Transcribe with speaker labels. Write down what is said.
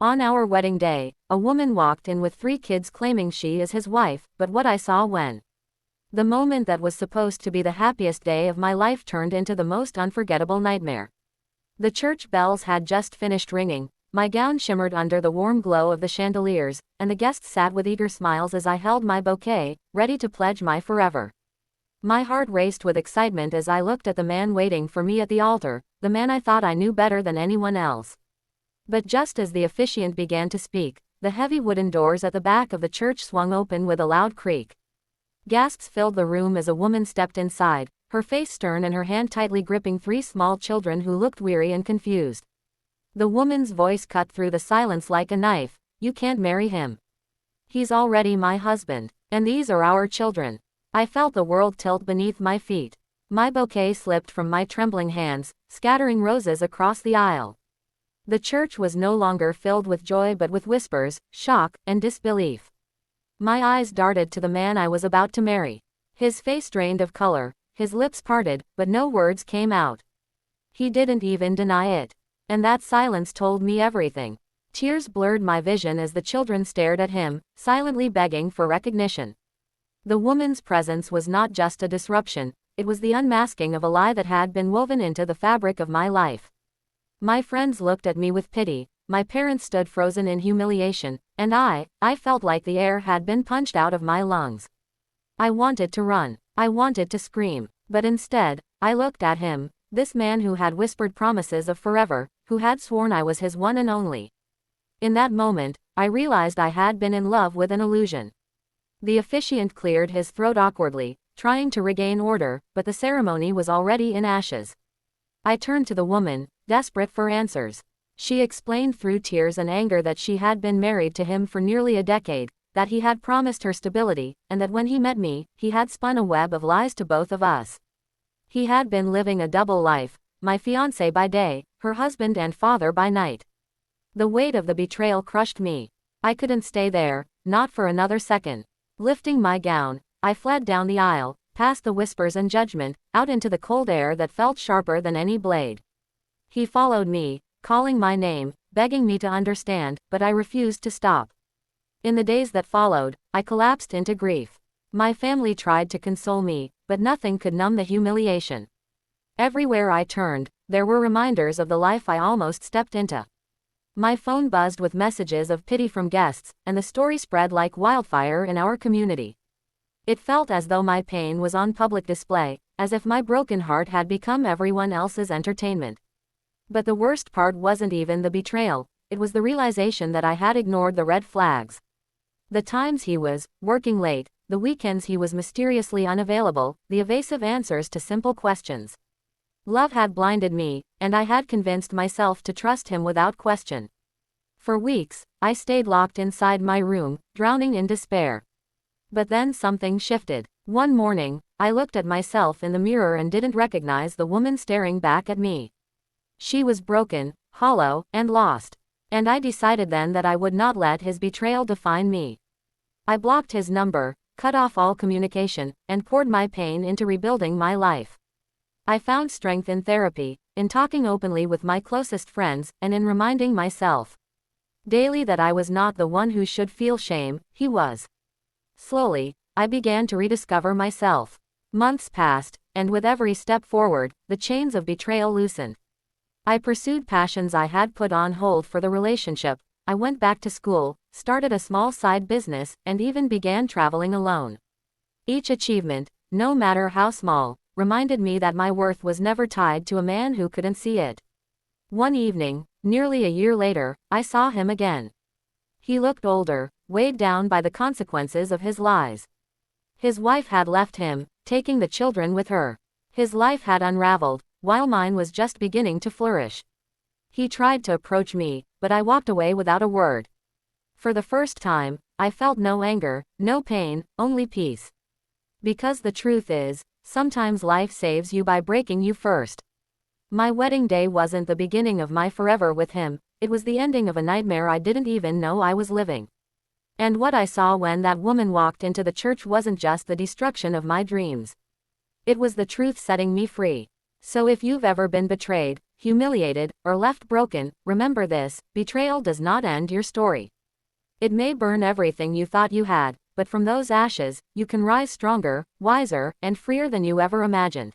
Speaker 1: On our wedding day, a woman walked in with 3 kids claiming she is his wife, but what I saw when the moment that was supposed to be the happiest day of my life turned into the most unforgettable nightmare. The church bells had just finished ringing, my gown shimmered under the warm glow of the chandeliers, and the guests sat with eager smiles as I held my bouquet, ready to pledge my forever. My heart raced with excitement as I looked at the man waiting for me at the altar, the man I thought I knew better than anyone else. But just as the officiant began to speak, the heavy wooden doors at the back of the church swung open with a loud creak. Gasps filled the room as a woman stepped inside, her face stern and her hand tightly gripping 3 small children who looked weary and confused. The woman's voice cut through the silence like a knife. "You can't marry him. He's already my husband, and these are our children." I felt the world tilt beneath my feet. My bouquet slipped from my trembling hands, scattering roses across the aisle. The church was no longer filled with joy but with whispers, shock, and disbelief. My eyes darted to the man I was about to marry. His face drained of color, his lips parted, but no words came out. He didn't even deny it. And that silence told me everything. Tears blurred my vision as the children stared at him, silently begging for recognition. The woman's presence was not just a disruption, it was the unmasking of a lie that had been woven into the fabric of my life. My friends looked at me with pity, my parents stood frozen in humiliation, and I felt like the air had been punched out of my lungs. I wanted to run, I wanted to scream, but instead, I looked at him, this man who had whispered promises of forever, who had sworn I was his one and only. In that moment, I realized I had been in love with an illusion. The officiant cleared his throat awkwardly, trying to regain order, but the ceremony was already in ashes. I turned to the woman, desperate for answers. She explained through tears and anger that she had been married to him for nearly a decade, that he had promised her stability, and that when he met me, he had spun a web of lies to both of us. He had been living a double life, my fiancé by day, her husband and father by night. The weight of the betrayal crushed me. I couldn't stay there, not for another second. Lifting my gown, I fled down the aisle, past the whispers and judgment, out into the cold air that felt sharper than any blade. He followed me, calling my name, begging me to understand, but I refused to stop. In the days that followed, I collapsed into grief. My family tried to console me, but nothing could numb the humiliation. Everywhere I turned, there were reminders of the life I almost stepped into. My phone buzzed with messages of pity from guests, and the story spread like wildfire in our community. It felt as though my pain was on public display, as if my broken heart had become everyone else's entertainment. But the worst part wasn't even the betrayal, it was the realization that I had ignored the red flags. The times he was working late, the weekends he was mysteriously unavailable, the evasive answers to simple questions. Love had blinded me, and I had convinced myself to trust him without question. For weeks, I stayed locked inside my room, drowning in despair. But then something shifted. One morning, I looked at myself in the mirror and didn't recognize the woman staring back at me. She was broken, hollow, and lost. And I decided then that I would not let his betrayal define me. I blocked his number, cut off all communication, and poured my pain into rebuilding my life. I found strength in therapy, in talking openly with my closest friends, and in reminding myself daily that I was not the one who should feel shame, he was. Slowly, I began to rediscover myself. Months passed, and with every step forward, the chains of betrayal loosened. I pursued passions I had put on hold for the relationship. I went back to school, started a small side business, and even began traveling alone. Each achievement, no matter how small, reminded me that my worth was never tied to a man who couldn't see it. One evening, nearly a year later, I saw him again. He looked older, weighed down by the consequences of his lies. His wife had left him, taking the children with her. His life had unraveled, while mine was just beginning to flourish. He tried to approach me, but I walked away without a word. For the first time, I felt no anger, no pain, only peace. Because the truth is, sometimes life saves you by breaking you first. My wedding day wasn't the beginning of my forever with him, it was the ending of a nightmare I didn't even know I was living. And what I saw when that woman walked into the church wasn't just the destruction of my dreams. It was the truth setting me free. So if you've ever been betrayed, humiliated, or left broken, remember this: betrayal does not end your story. It may burn everything you thought you had, but from those ashes, you can rise stronger, wiser, and freer than you ever imagined.